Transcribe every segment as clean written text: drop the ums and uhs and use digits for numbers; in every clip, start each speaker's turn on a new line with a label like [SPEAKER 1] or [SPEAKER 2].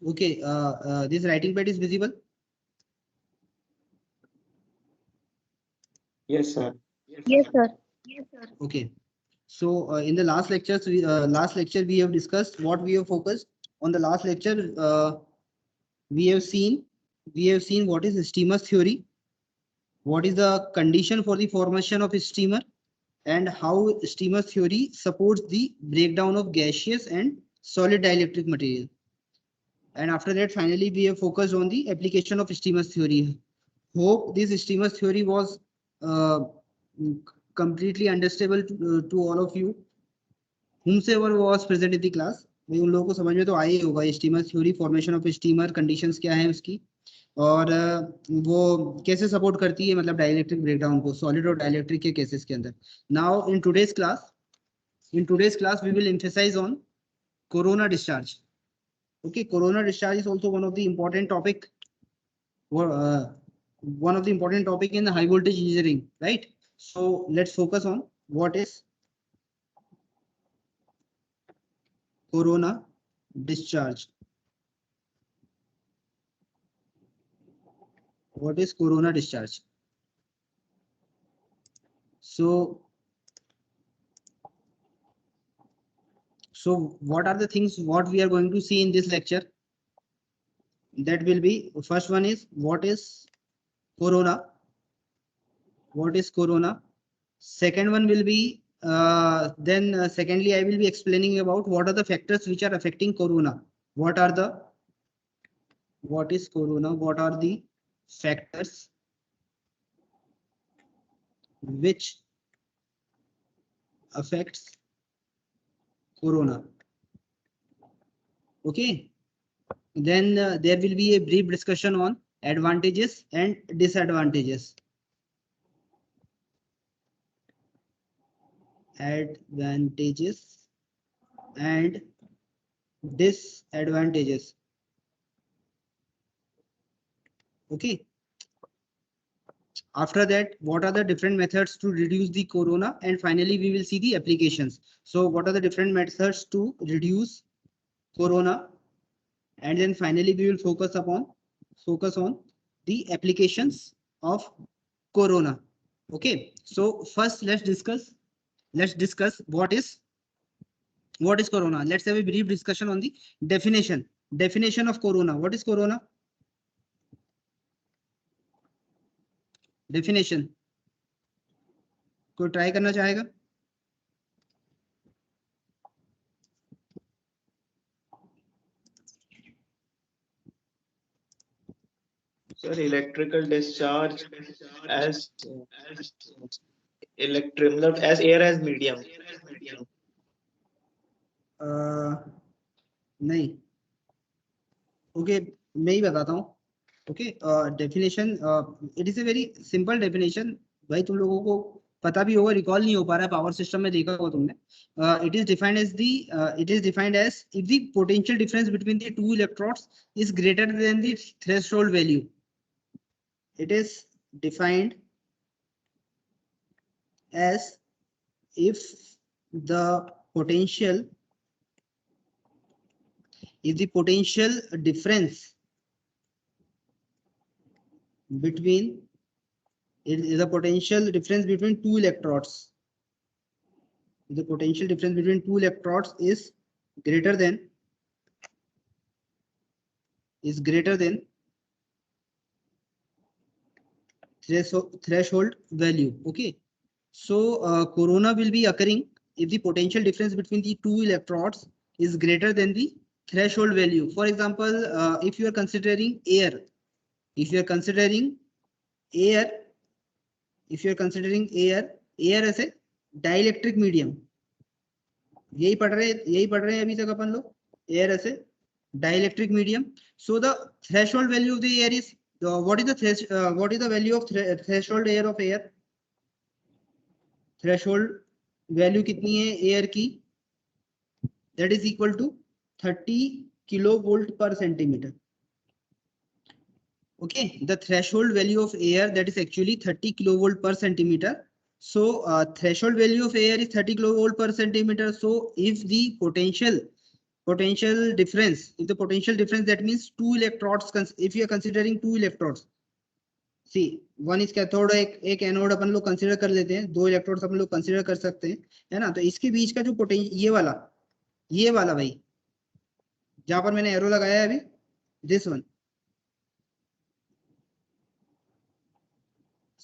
[SPEAKER 1] Okay, this writing pad is visible.
[SPEAKER 2] Yes, sir.
[SPEAKER 3] Yes, sir.
[SPEAKER 1] Okay. So in the last lecture we have discussed what we have focused on. The last lecture we have seen what is streamer theory, what is the condition for the formation of a streamer, and how streamer theory supports the breakdown of gaseous and solid dielectric material. And after that, finally, we have focused on the application of streamer theory. Hope this streamer theory was uh, completely understandable to all of you. Whomsoever was present in the class, भाई उन लोगों को समझ में तो आया ही होगा steamer theory, formation of steamer, conditions क्या है उसकी, और वो कैसे सपोर्ट करती है मतलब डाइलेक्ट्रिक ब्रेकडाउन को सॉलिड और डाइलेक्ट्रिक के केसेस के अंदर. Now in today's class we will emphasise on corona discharge. Okay, corona discharge is also one of the important topic, in the high voltage engineering, right? So let's focus on what is corona discharge. What is corona discharge? So what are the things what we are going to see in this lecture? That will be, first one is what is corona. What is corona? Second one will be secondly I will be explaining about what are the factors which are affecting corona. What is corona? What are the factors which affects corona? Okay. Then there will be a brief discussion on advantages and disadvantages. Advantages and disadvantages. Okay. After that, what are the different methods to reduce the corona? And finally, we will see the applications. So what are the different methods to reduce corona? And then finally, we will focus on the applications of corona. Okay. So first, let's discuss what is corona. Let's have a brief discussion on the definition of corona. What is corona? Definition. कोई try करना चाहेगा?
[SPEAKER 2] Sir, electrical discharge as as air as medium.
[SPEAKER 1] नहीं. Okay, मैं ही बताता हूँ. Okay, definition, it is a very simple definition. भाई तुम लोगों को पता भी होगा, रिकॉल नहीं हो पा रहा है, पावर सिस्टम में देखा होगा तुमने. It is defined as if the potential difference between the two electrodes is greater than the threshold value. It is defined as if the potential difference between two electrodes, the potential difference between two electrodes is greater than threshold value. Okay, so corona will be occurring if the potential difference between the two electrodes is greater than the threshold value. For example, if you are considering air as a dielectric medium, यही पढ़ रहे हैं अभी तक अपन लोग, air as a dielectric medium. So the threshold value of the air is what is the value of threshold air of air? Threshold value कितनी है air की? That is equal to 30 kilovolt per centimeter. Okay, the threshold value of air, that is actually 30 kilovolt per centimeter. So threshold value of air is 30 kilovolt per centimeter. So if the potential potential difference, if the potential difference, that means two electrodes, if you are considering two electrodes, see one is cathode, एक anode अपन लोग consider कर लेते हैं, दो electrodes अपन लोग consider कर सकते हैं, है ना। तो इसके बीच का जो पोटेंशियल, ये वाला भाई जहां पर मैंने एरो लगाया है अभी, this one,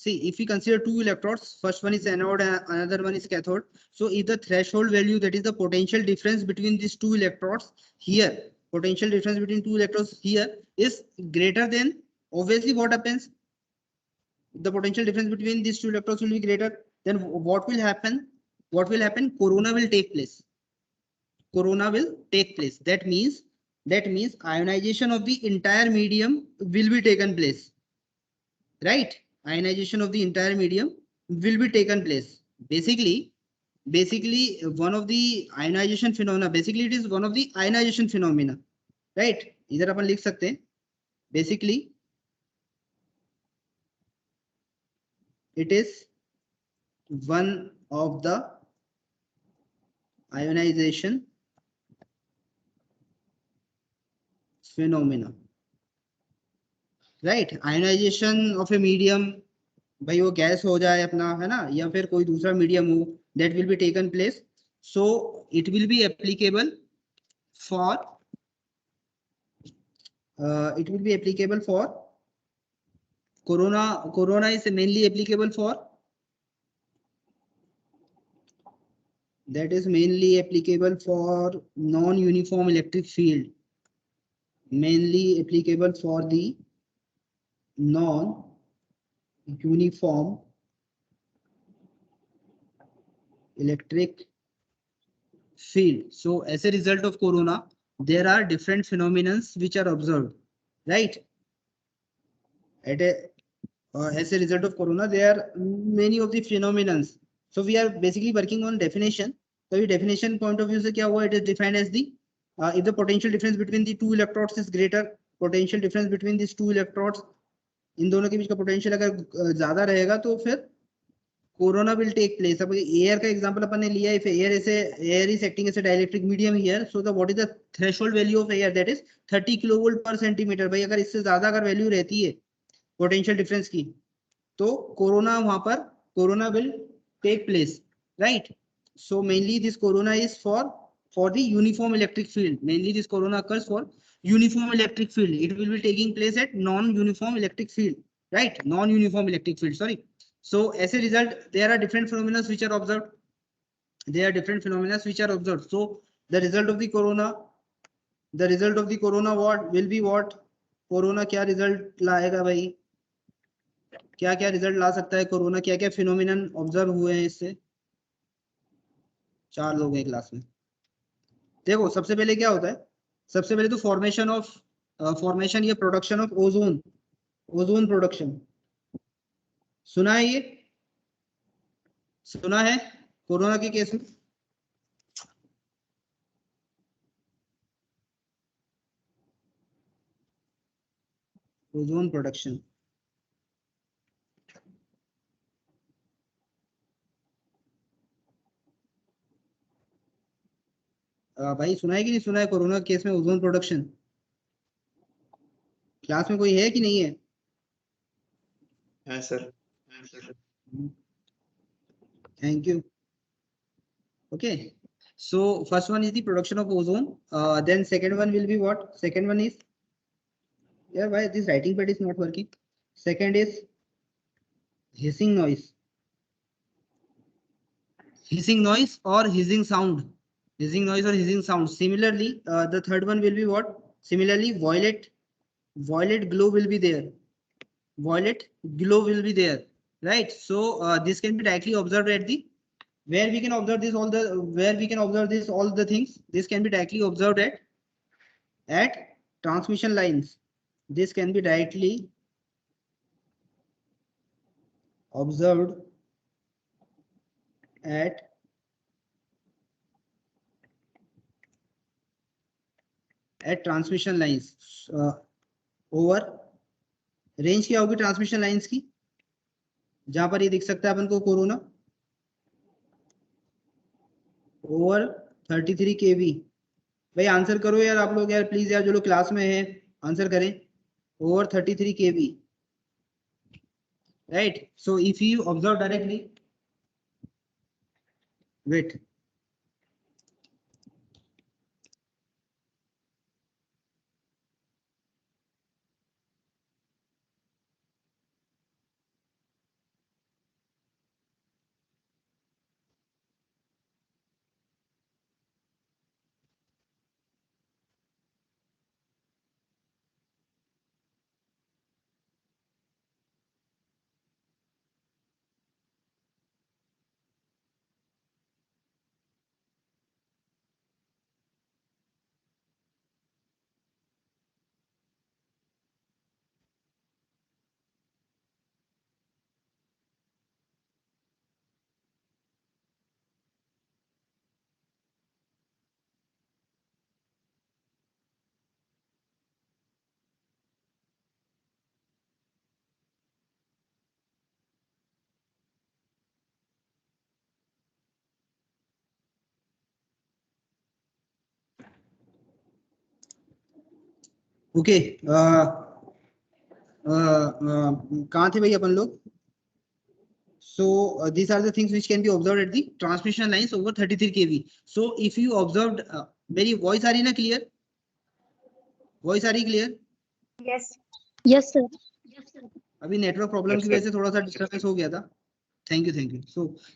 [SPEAKER 1] see if we consider two electrodes, first one is anode and another one is cathode. So if the threshold value, that is the potential difference between these two electrodes here, potential difference between two electrodes here is greater than, obviously what happens, the potential difference between these two electrodes will be greater, then what will happen, corona will take place, that means ionization of the entire medium will be taken place, right? Ionization of the entire medium will be taken place. Basically one of the ionization phenomena, basically it is one of the ionization phenomena, right? इधर अपन लिख सकते हैं, basically it is one of the ionization phenomena, right? Ionization of a medium, भाई वो gas हो जाए अपना, है ना, या फिर कोई दूसरा मीडियम हो, that will be taken place. So it will be applicable for corona is mainly applicable for, that is mainly applicable for non-uniform electric field, mainly applicable for the non-uniform electric field. So as a result of corona, there are different phenomena which are observed, right? As a result of corona, there are many of the phenomena. So we are basically working on definition. So the definition point of view से क्या हुआ? It is defined as the if the potential difference between the two electrodes is greater, potential difference between these two electrodes, इन दोनों के बीच का potential अगर ज्यादा रहेगा तो फिर कोरोना विल टेक प्लेस. अब एयर का एग्जांपल अपन ने लिया, if air is acting as a dielectric medium here, so the what is the threshold value of air, that is 30 kilovolt per centimetre. भाई अगर इससे ज्यादा अगर वैल्यू रहती है पोटेंशियल डिफरेंस की, तो कोरोना वहां पर corona will take place, right? So mainly this corona is for the uniform electric field. Mainly this corona occurs for uniform electric field. It will be taking place at non-uniform electric field, right? Non-uniform electric field, sorry. So as a result, there are different phenomena which are observed. So the result of the corona what will be what? Corona क्या result लाएगा भाई? क्या क्या result ला सकता है corona? क्या क्या phenomenon observe हुए हैं इससे? 4 लोग हैं क्लास में. देखो सबसे पहले क्या होता है, सबसे पहले तो फॉर्मेशन या प्रोडक्शन ऑफ ओजोन प्रोडक्शन. सुना है ये? सुना है कोरोना के केस में? ओजोन प्रोडक्शन भाई सुना है कि नहीं सुना है कोरोना के केस में ओजोन प्रोडक्शन? क्लास में कोई है कि नहीं है?
[SPEAKER 2] हाँ sir.
[SPEAKER 1] Thank you. Okay. So first one is the production of ozone. Then second one will be what? Second one is, yeah, why this writing pad is not working? Second is hissing noise. Hissing noise or hissing sound. Hissing noise or hissing sound. Similarly, the third one will be what? Similarly, violet glow will be there. Violet glow will be there, right? So this can be directly observed at the, where we can observe this all the things. This can be directly observed at transmission lines. This can be directly observed at transmission lines. Over range क्या होगी transmission lines की? जहां पर ये दिख सकता है अपन को कोरोना, ओवर 33 kV, भाई आंसर करो यार आप लोग यार प्लीज यार, जो लोग क्लास में हैं आंसर करें. Over 33 kV, right? So if you observe directly, wait. Okay, कहाँ थे भाई अपन लोग? So these are the things which can be observed at the transmission lines over 33 kV. So if you observed, मेरी voice आ रही है ना clear? Voice आ रही clear?
[SPEAKER 3] Yes.
[SPEAKER 4] Yes, sir.
[SPEAKER 1] अभी network problem
[SPEAKER 2] Yes,
[SPEAKER 1] की
[SPEAKER 2] sir.
[SPEAKER 1] वजह से थोड़ा सा disturbance हो गया था. Thank you.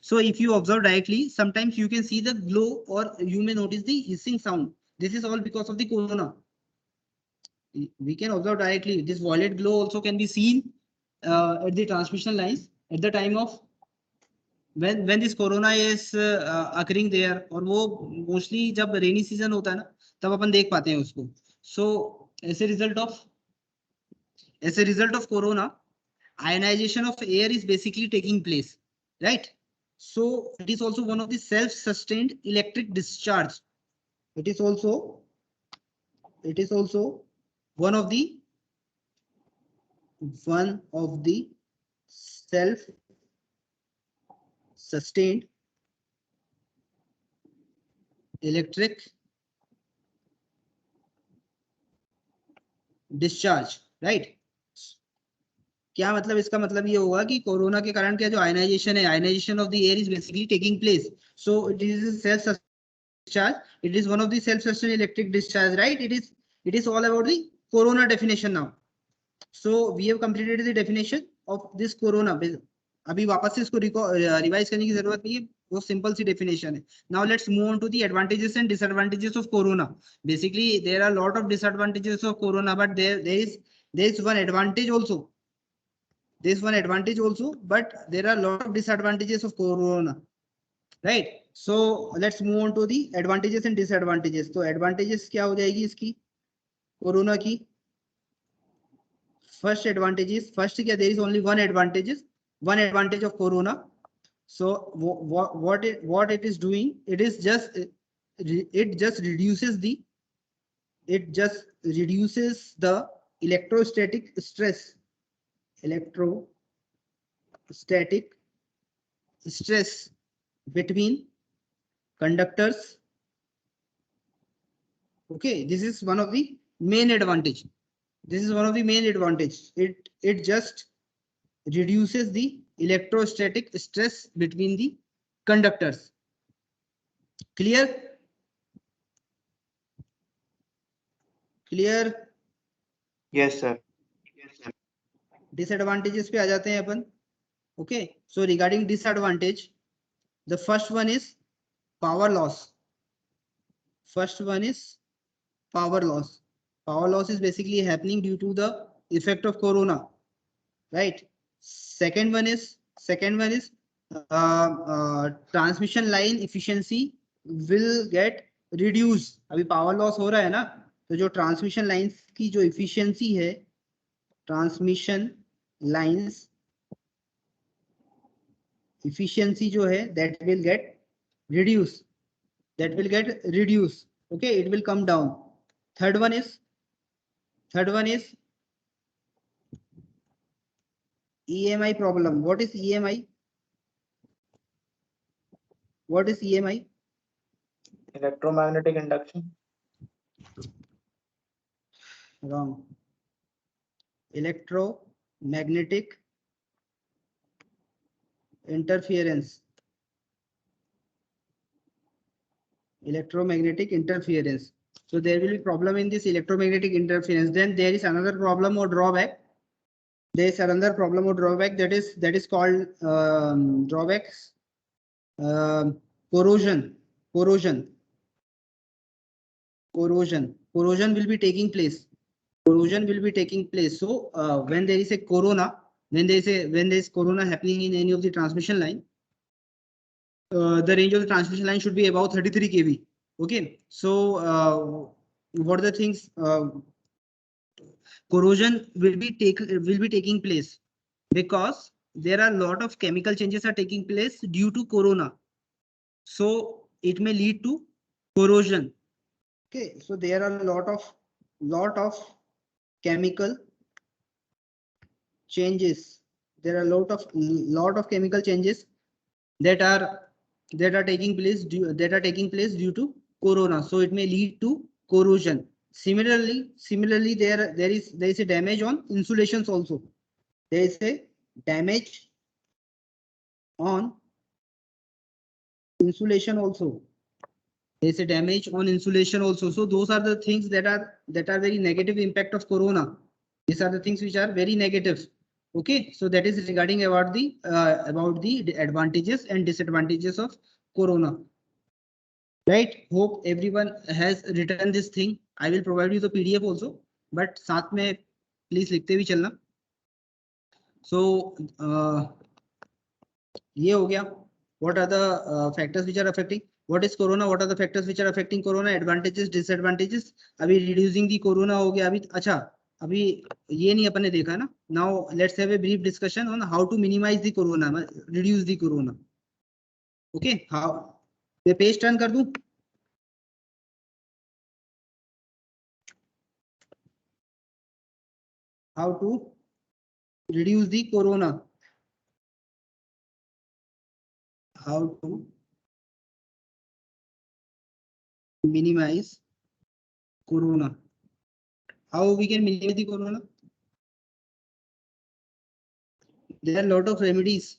[SPEAKER 1] So if you observe directly, sometimes you can see the glow or you may notice the hissing sound. This is all because of the corona. We can observe directly. This violet glow also can be seen at the transmission lines at the time of when this corona is occurring there. और वो mostly जब rainy season होता है ना तब अपन देख पाते हैं उसको. So as a result of corona, ionization of air is basically taking place, right? So it is also one of the self-sustained electric discharge. It is also one of the self-sustained electric discharge, right? क्या मतलब? इसका मतलब ये होगा कि corona के कारण क्या जो आयनाइजेशन है, ionisation of the air is basically taking place. So it is self discharge. It is one of the self-sustained electric discharge, right? It is all about the corona definition now. So we have completed the definition of this corona. अभी वापस से इसको revise करने की जरूरत नहीं है, वो सिंपल सी डेफिनेशन है. Now let's move on to the advantages and disadvantages of corona. Basically there are lot of disadvantages of corona, but there is one advantage also. There's one advantage also, but there are a lot of disadvantages of corona, right? So let's move on to the advantages and disadvantages. तो advantages क्या हो जाएगी इसकी corona की? First advantage is, क्या, there is only one advantage of corona. So what it is doing, it just reduces the electrostatic stress between conductors. Okay, this is one of the main advantage. It just reduces the electrostatic stress between the conductors. Clear?
[SPEAKER 2] Yes, sir.
[SPEAKER 1] Disadvantages पे आ जाते हैं अपन. Okay, so regarding disadvantage, the first one is power loss. Power loss is basically happening due to the effect of corona, right? Second one is transmission line efficiency will get reduced. अभी power loss हो रहा है ना, तो जो transmission lines की जो efficiency है, transmission lines efficiency जो है, that will get reduced. Okay, it will come down. Third one is EMI problem. What is EMI?
[SPEAKER 2] Electromagnetic induction.
[SPEAKER 1] Wrong. Electromagnetic interference. Electromagnetic interference. So there will be problem in this electromagnetic interference. Then there is another problem or drawback. There is another problem or drawback that is called drawbacks. Corrosion. Corrosion will be taking place. Corrosion will be taking place. So when there is a corona, when there is corona happening in any of the transmission line, the range of the transmission line should be about 33 kV. Okay, so what are the things? Corrosion will be taking place because there are a lot of chemical changes are taking place due to corona. So it may lead to corrosion. Okay, so there are a lot of chemical changes. There are a lot of chemical changes that are taking place due to corona. So it may lead to corrosion. Similarly, there is a damage on insulations also. There is a damage on insulation also. There is a damage on insulation also. So those are the things that are very negative impact of corona. These are the things which are very negative. Okay, so that is regarding about the advantages and disadvantages of corona. Right? Hope everyone has written this thing. I will provide you the PDF also, but साथ में please लिखते भी चलना. So ये हो गया. What are the factors which are affecting? What is corona? What are the factors which are affecting corona? Advantages, disadvantages. अभी reducing the corona हो गया. अभी अच्छा अभी ये नहीं अपन ने देखा ना. Now let's have a brief discussion on how to minimize the corona, reduce the corona. Okay, how? ये पेज टर्न कर दूं. How to reduce the corona? How to minimize corona? How we can minimize the corona? There are a lot of remedies.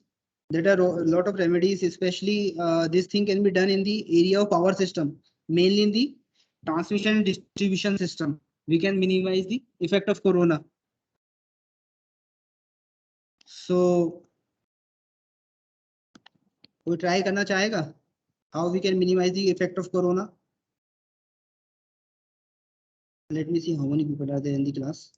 [SPEAKER 1] Especially this thing can be done in the area of power system, mainly in the transmission and distribution system. We can minimize the effect of corona. So we try करना चाहेगा? How we can minimize the effect of corona? Let me see how many people are there in the class.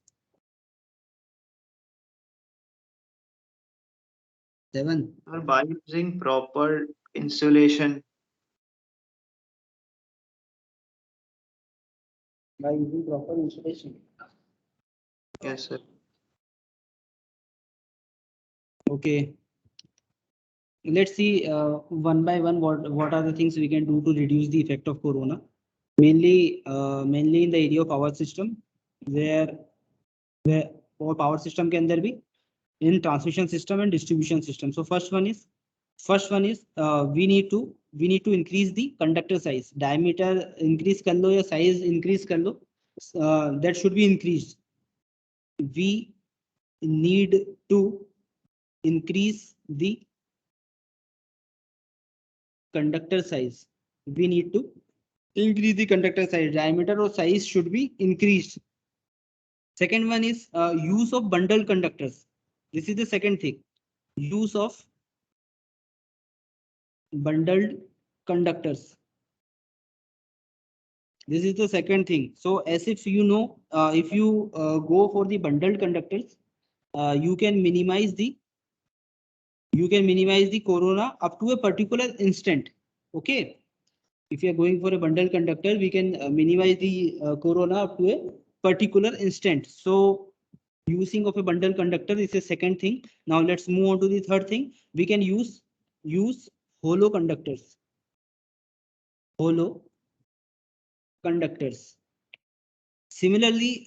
[SPEAKER 1] 7.
[SPEAKER 2] By using proper insulation.
[SPEAKER 1] By using proper insulation.
[SPEAKER 2] Yes, sir.
[SPEAKER 1] Okay. Let's see one by one what are the things we can do to reduce the effect of corona. Mainly in the area of power system, where power system के अंदर भी in transmission system and distribution system. So first one is we need to increase the conductor size. Diameter increase कर लो या size increase कर लो, that should be increased. We need to increase the conductor size. We need to increase the conductor size. Diameter or size should be increased. Second one is use of bundled conductors. This is the second thing. Use of bundled conductors. This is the second thing. So as if you know, if you go for the bundled conductors, you can minimize the corona up to a particular instant. Okay. If you are going for a bundled conductor, we can minimize the corona up to a particular instant. So using of a bundled conductor is the second thing. Now let's move on to the third thing. We can use hollow conductors. Hollow conductors. Similarly,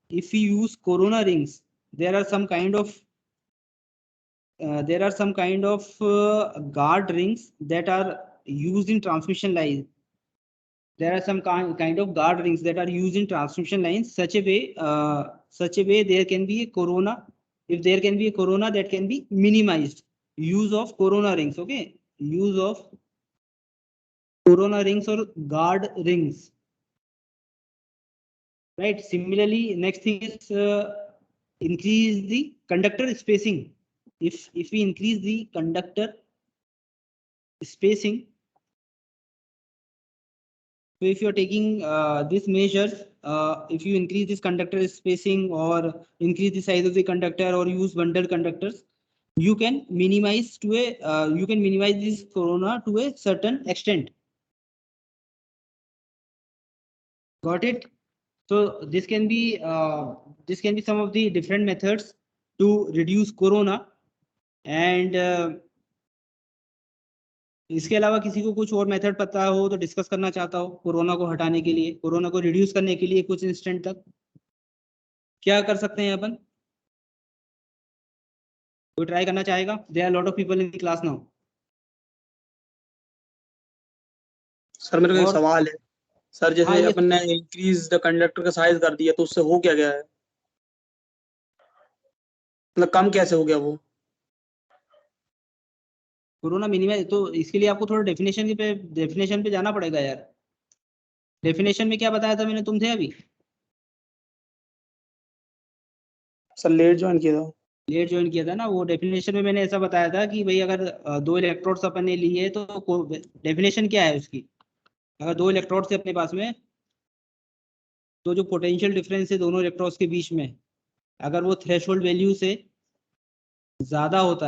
[SPEAKER 1] if we use corona rings, there are some kind of guard rings that are used in transmission line. there are some kind of guard rings that are used in transmission lines such a way there can be a corona. If there can be a corona, that can be minimized. Use of corona rings. Okay, use of corona rings or guard rings. Right. Similarly, next thing is increase the conductor spacing. If we increase the conductor spacing, so if you are taking this measures, if you increase this conductor spacing or increase the size of the conductor or use bundled conductors, you can minimize this corona to a certain extent. Got it? So this can be some of the different methods to reduce corona. And इसके अलावा किसी को कुछ और method पता हो तो discuss करना चाहता हो कोरोना को हटाने के लिए, कोरोना को रिड्यूस करने के लिए कुछ इंस्टेंट तक क्या कर सकते हैं अपन? कोई ट्राई करना चाहेगा? There are lot of people in the class now.
[SPEAKER 3] Sir मेरे को एक
[SPEAKER 1] और-
[SPEAKER 3] सवाल है सर, जैसे
[SPEAKER 1] हाँ, ये-
[SPEAKER 3] अपन ने इंक्रीज द कंडक्टर का साइज कर दिया तो उससे हो क्या गया है, मतलब कम कैसे हो गया वो?
[SPEAKER 1] कोरोना मिनिमाइज, तो इसके लिए आपको थोड़ा डेफिनेशन पे जाना पड़ेगा यार. डेफिनेशन में क्या बताया था मैंने तुमसे अभी?
[SPEAKER 3] सर लेट ज्वाइन किया था.
[SPEAKER 1] लेट ज्वाइन किया था ना. वो डेफिनेशन में मैंने ऐसा बताया था कि भाई अगर दो इलेक्ट्रोड्स अपन ने लिए तो डेफिनेशन क्या है उसकी? अगर दो इलेक्ट्रोड्स है अपने पास में तो जो पोटेंशियल डिफरेंस है दोनों इलेक्ट्रोड्स के बीच में, अगर वो थ्रेशोल्ड वैल्यू से ज्यादा होता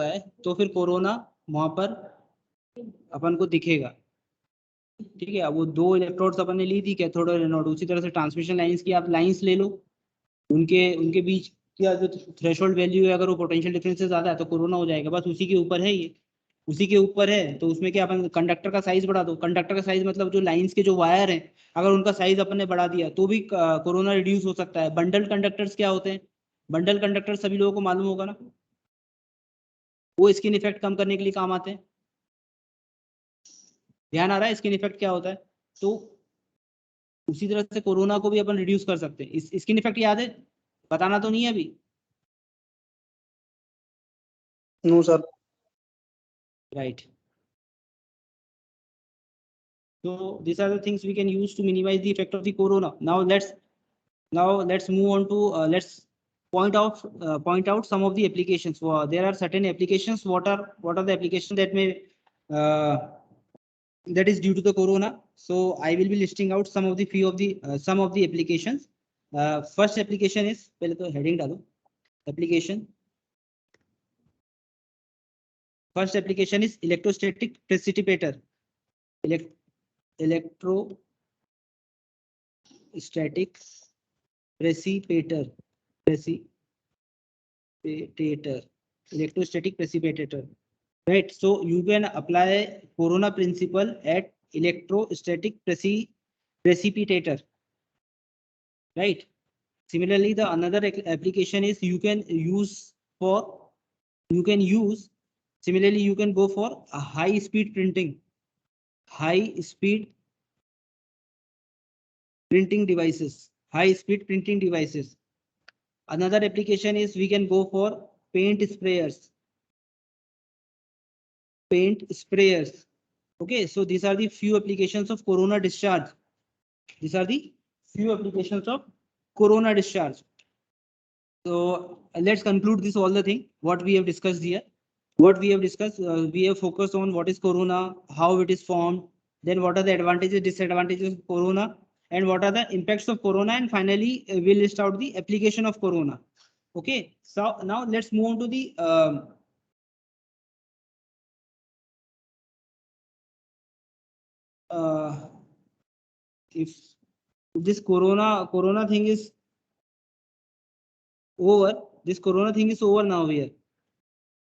[SPEAKER 1] है तो फिर कोरोना वहां पर अपन को दिखेगा. ठीक है. अब वो दो इलेक्ट्रोड्स अपन ने ली थी कैथोड और एनोड, उसी तरह से ट्रांसमिशन लाइंस की आप लाइंस ले लो, उनके बीच का जो थ्रेशोल्ड वैल्यू है अगर वो पोटेंशियल डिफरेंस से ज्यादा है तो कोरोना हो जाएगा. बस उसी के ऊपर है ये, उसी के ऊपर है. तो उसमें क्या, अपन कंडक्टर का साइज बढ़ा दो. कंडक्टर का साइज मतलब जो लाइंस के जो वायर हैं अगर उनका साइज अपन ने बढ़ा दिया तो भी कोरोना रिड्यूस हो सकता है. बंडल कंडक्टर्स क्या होते हैं? बंडल कंडक्टर सभी लोगों को मालूम होगा ना, वो स्किन इफेक्ट कम करने के लिए काम आते हैं. ध्यान आ रहा है स्किन इफेक्ट क्या होता है? तो उसी तरह से कोरोना को भी अपन रिड्यूस कर सकते हैं. स्किन इफेक्ट याद है? बताना तो नहीं है अभी?
[SPEAKER 3] No sir.
[SPEAKER 1] Right. So these are the things we can use to minimize the effect of the corona. Now let's move on to let's point out some of the applications. There are certain applications. What are the applications that may that is due to the corona? So I will be listing out some of the applications. First application is, पहले तो heading डालो, application. First application is electrostatic precipitator. Electrostatic precipitator. Electrostatic precipitator. Right. So you can apply corona principle at electrostatic precipitator. Right. Similarly, the another application is you can go for a high speed printing devices. Another application is we can go for paint sprayers. Okay, so these are the few applications of corona discharge. So let's conclude this all the thing what we have discussed here. We have focused on what is corona, how it is formed, then what are the advantages, disadvantages of corona, and what are the impacts of corona, and finally we'll list out the application of corona. Okay, so now let's move on to the if this corona thing is over, now here.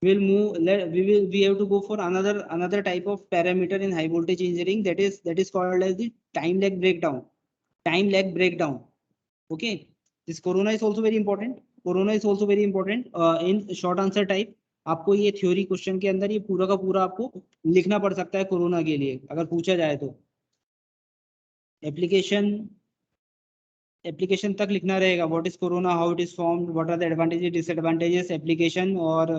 [SPEAKER 1] We'll move. We have to go for another type of parameter in high voltage engineering, that is called as the time lag breakdown. Okay, this corona is also very important. In short answer type, आपको ये theory question के अंदर ये पूरा का पूरा आपको लिखना पड़ सकता है कोरोना के लिए अगर पूछा जाए तो। एप्लीकेशन तक लिखना रहेगा, what is corona, how it is formed, what are the advantages disadvantages, application और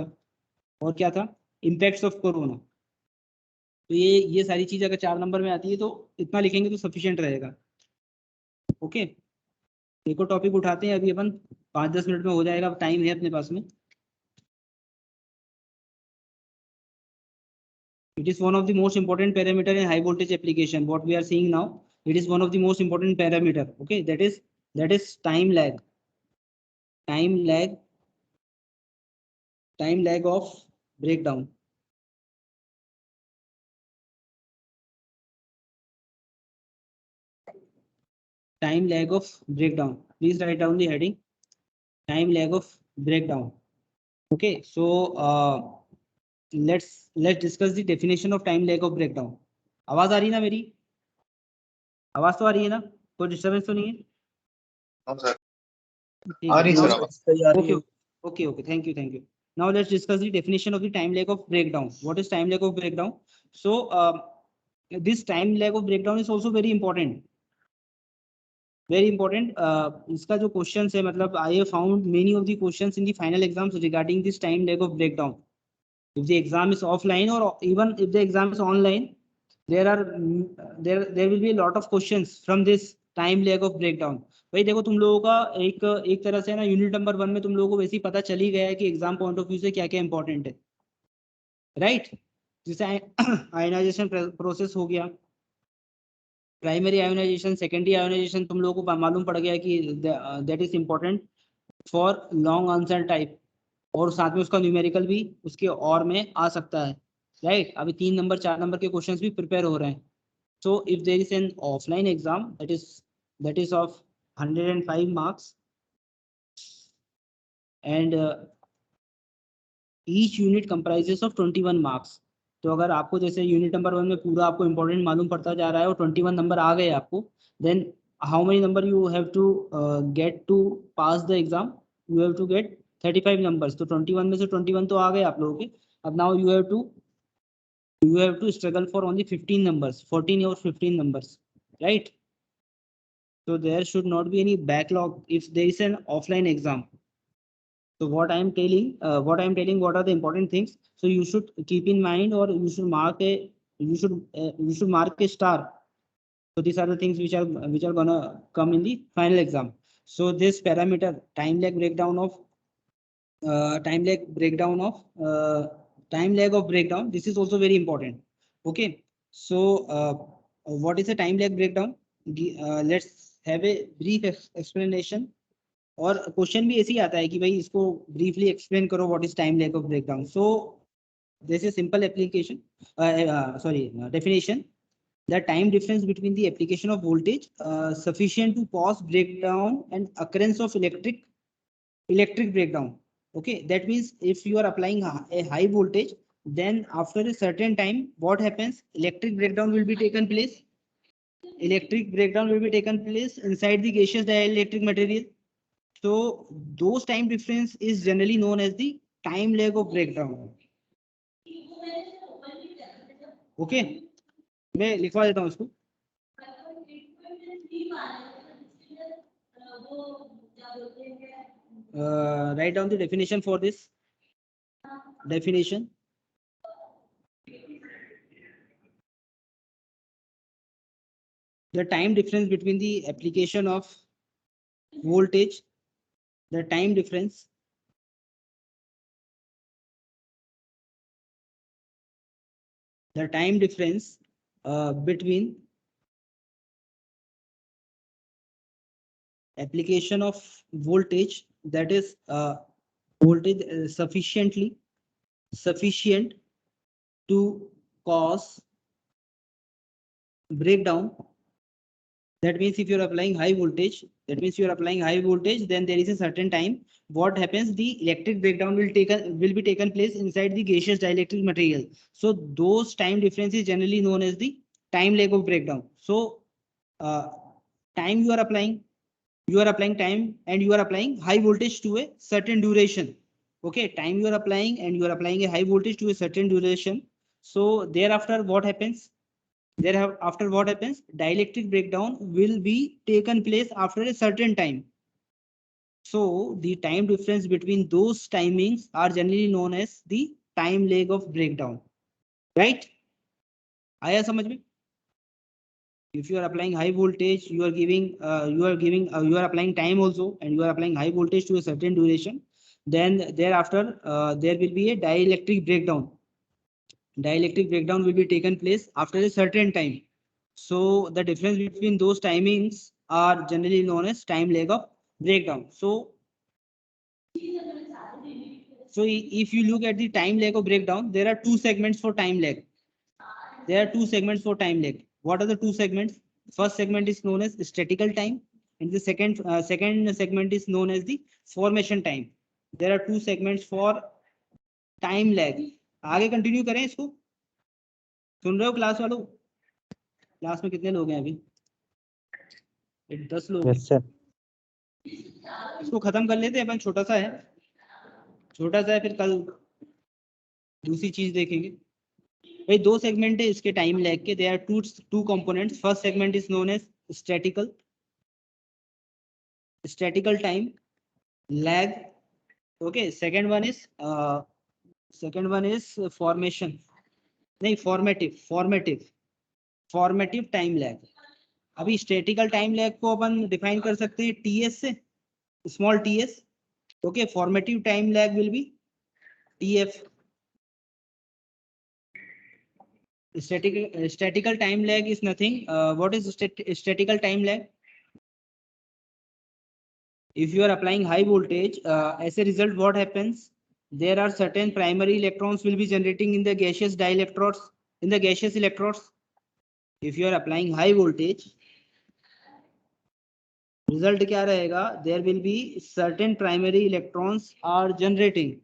[SPEAKER 1] क्या था, इम्पैक्ट्स ऑफ कोरोना। तो ये सारी चीज अगर 4 नंबर में आती है तो इतना लिखेंगे तो सफिशिएंट रहेगा। ओके, एक और टॉपिक उठाते हैं अभी अपन, 5-10 मिनट में हो जाएगा, टाइम है अपने पास में। It is one of the most important parameter in high voltage application. What we are seeing now, it is one of the most important parameter. Okay, that is time lag. Time lag of breakdown. Time lag of breakdown. Please write down the heading. Time lag of breakdown. Okay, so let's discuss the definition of time lag of breakdown. आवाज आ रही है ना मेरी? आवाज तो आ रही है ना? कोई डिस्टर्बेंस तो नहीं है?
[SPEAKER 2] हाँ सर,
[SPEAKER 1] ठीक
[SPEAKER 2] आ
[SPEAKER 1] है,
[SPEAKER 2] रही
[SPEAKER 1] now-
[SPEAKER 2] सर आवाज।
[SPEAKER 3] सही आ रही है।
[SPEAKER 1] Okay. Thank you. Now let's discuss the definition of the time lag of breakdown. What is time lag of breakdown? So this time lag of breakdown is also very important. Very important. इसका जो questions है, मतलब I have found many of the questions in the final exams regarding this time lag of breakdown. If the exam is offline or even if the exam is online, there will be a lot of questions from this time lag of breakdown. भाई देखो, तुम लोगों का एक तरह से ना unit number 1 में तुम लोगों को वैसे ही पता चल ही गया है कि एग्जाम पॉइंट ऑफ व्यू से क्या क्या इंपॉर्टेंट है, राइट? जैसे आयनाइजेशन प्रोसेस हो गया, प्राइमरी आयोनाइजेशन, सेकेंडरी आयोनाइजेशन, तुम लोगों को मालूम पड़ गया कि that is important for long answer type, और साथ में उसका न्यूमेरिकल भी उसके और में आ सकता है, राइट? अभी 3 नंबर 4 नंबर के क्वेश्चंस भी प्रिपेयर हो रहे हैं। So if there is an offline exam that is of 105 marks and each unit comprises of 21 marks. तो अगर आपको जैसे यूनिट नंबर 1 में पूरा आपको इंपॉर्टेंट मालूम पड़ता जा रहा है और 21 नंबर आ गए आपको, then how many number you have to get to pass the exam? You have to get 35 numbers. तो 21 में से 21 तो आ गए आप लोगों के। अब now you have to struggle for only 15 numbers, 14 और 15 numbers, right? So there should not be any backlog if there is an offline exam. So what I am telling, what are the important things? So you should keep in mind, or you should mark a star. So these are the things which are gonna come in the final exam. So this parameter, time lag of breakdown, this is also very important. Okay, so what is a time lag breakdown? Let's have a brief explanation. और question भी ऐसे ही आता है कि भाई इसको briefly explain करो, what is time lag of breakdown. So this is simple application definition: the time difference between the application of voltage sufficient to cause breakdown and occurrence of electric breakdown. Okay, that means if you are applying a high voltage, then after a certain time what happens? Electric breakdown will be taken place inside the gaseous dielectric material. So those time difference is generally known as the time lag of breakdown. Okay, मैं लिखवा देता हूँ इसको। Write down the definition for this. Definition: the time difference between the application of voltage, the time difference between application of voltage, that is voltage sufficient to cause breakdown. That means if you are applying high voltage, then there is a certain time what happens? The electric breakdown will be taken place inside the gaseous dielectric material. So those time difference is generally known as the time lag of breakdown. So time you are applying time, and you are applying high voltage to a certain duration. Okay, time you are applying, and you are applying a high voltage to a certain duration. So thereafter what happens? After what happens? Dielectric breakdown will be taken place after a certain time. So the time difference between those timings are generally known as the time lag of breakdown. Right? आया समझ में? If you are applying high voltage, you are applying time also, and you are applying high voltage to a certain duration. Then thereafter, there will be a dielectric breakdown. Dielectric breakdown will be taken place after a certain time. So the difference between those timings are generally known as time lag of breakdown. So if you look at the time lag of breakdown, there are two segments for time lag. There are two segments for time lag. What are the two segments? First segment is known as statical time, and the second segment is known as the formation time. There are two segments for time lag. आगे continue करें इसको? सुन रहे हो class वालों? Class में कितने लोग हैं अभी? 10 लोग हैं।
[SPEAKER 4] Yes sir.
[SPEAKER 1] इसको खत्म कर लेते हैं अपन, छोटा सा है, फिर कल दूसरी चीज देखेंगे। भाई दो सेगमेंट है इसके टाइम लैग के, there are two components. First segment is known as statical time lag, okay. Second one is formative time lag. अभी स्टैटिकल टाइम लैग को अपन डिफाइन कर सकते हैं टीएस से, small TS, okay. Formative time lag will be TF. Statical time lag is nothing. What is statical time lag? If you are applying high voltage, as a result, what happens? There are certain primary electrons will be generating in the gaseous dielectrodes, in the gaseous electrodes. If you are applying high voltage, result क्या रहेगा? There will be certain primary electrons are generating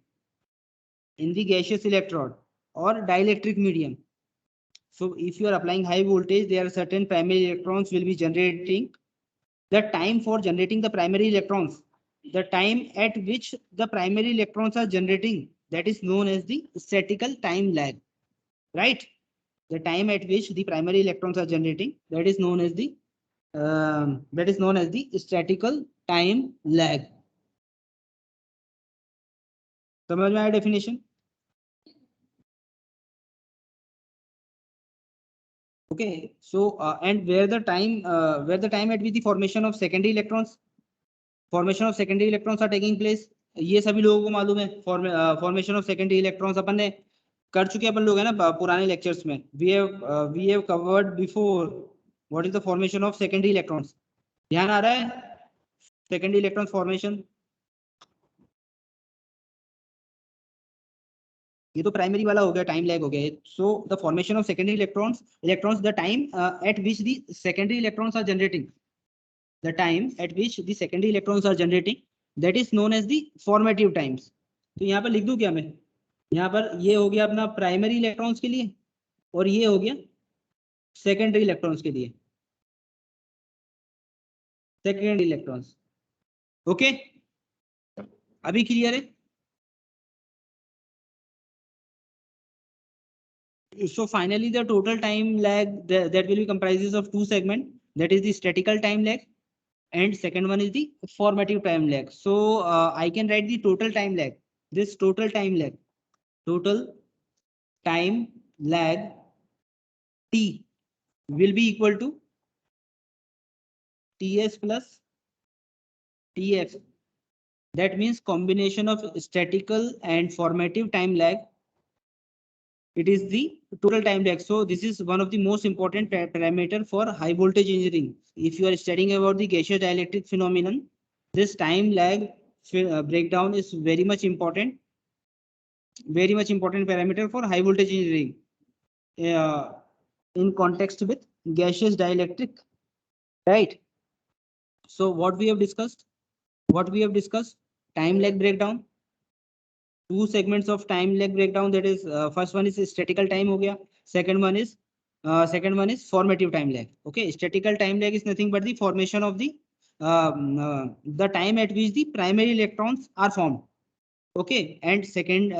[SPEAKER 1] in the gaseous electrode or dielectric medium. So if you are applying high voltage, there are certain primary electrons will be generating. The time for generating the primary electrons, the time at which the primary electrons are generating, that is known as the statical time lag, right? The time at which the primary electrons are generating, that is known as the statical time lag. समझ में आया definition? Okay, so and where the time at which the formation of secondary electrons are taking place, ये सभी लोगों को मालूम है। Formation of secondary electrons अपन ने कर चुके अपन लोग है ना पुराने लेक्चर्स में। We have covered before what is the formation of secondary electrons. ध्यान आ रहा है? सेकेंडरी इलेक्ट्रॉन फॉर्मेशन, ये तो प्राइमरी वाला हो गया, टाइम लैग हो गया। So the formation of secondary electrons the time at which the secondary electrons are generating, the time at which the secondary electrons are generating, that is known as the formative times. तो यहाँ पर लिख दूं क्या मैं? यहाँ पर ये हो गया अपना प्राइमरी इलेक्ट्रॉन्स के लिए, और ये हो गया सेकेंडरी इलेक्ट्रॉन्स के लिए, सेकेंडरी इलेक्ट्रॉन्स। ओके, अभी क्लियर है? So finally, the total time lag that will be comprises of two segments, that is the statical time lag, and second one is the formative time lag. So I can write the total time lag. This total time lag T will be equal to Ts plus Tf. That means combination of statical and formative time lag. It is the total time lag. So this is one of the most important parameter for high voltage engineering. If you are studying about the gaseous dielectric phenomenon, this time lag breakdown is very much important parameter for high voltage engineering in context with gaseous dielectric, right? So what we have discussed? Time lag breakdown. Two segments of time lag breakdown, that is first one is statical time हो गया, second one is formative time lag. Okay, statical time lag is nothing but the formation of the time at which the primary electrons are formed. Okay, and second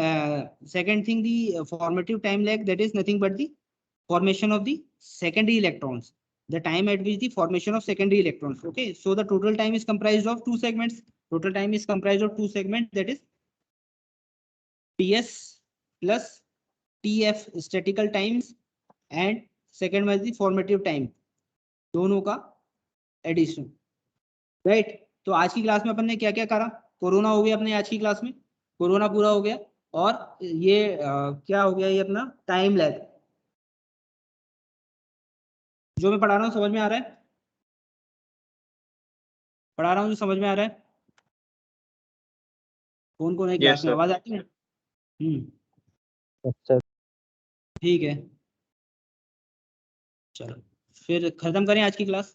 [SPEAKER 1] thing, the formative time lag, that is nothing but the formation of the secondary electrons, the time at which the formation of secondary electrons. Okay, so the total time is comprised of two segments. Total time is comprised of two segments, that is TS plus TF statical times, and second was the formative time, दोनों का addition, right. तो आज की class में अपन ने क्या क्या करा, कोरोना हो गया अपने आज की क्लास में, कोरोना पूरा हो गया, और ये क्या हो गया, ये अपना टाइम लैग। जो मैं पढ़ा रहा हूँ समझ में आ रहा है, पढ़ा रहा हूँ जो समझ में आ रहा है, कौन कौन है क्लास
[SPEAKER 2] Yes,
[SPEAKER 1] में,
[SPEAKER 2] sir.
[SPEAKER 1] आवाज आती है?
[SPEAKER 4] अच्छा
[SPEAKER 1] ठीक है, चलो फिर खत्म करें आज की क्लास।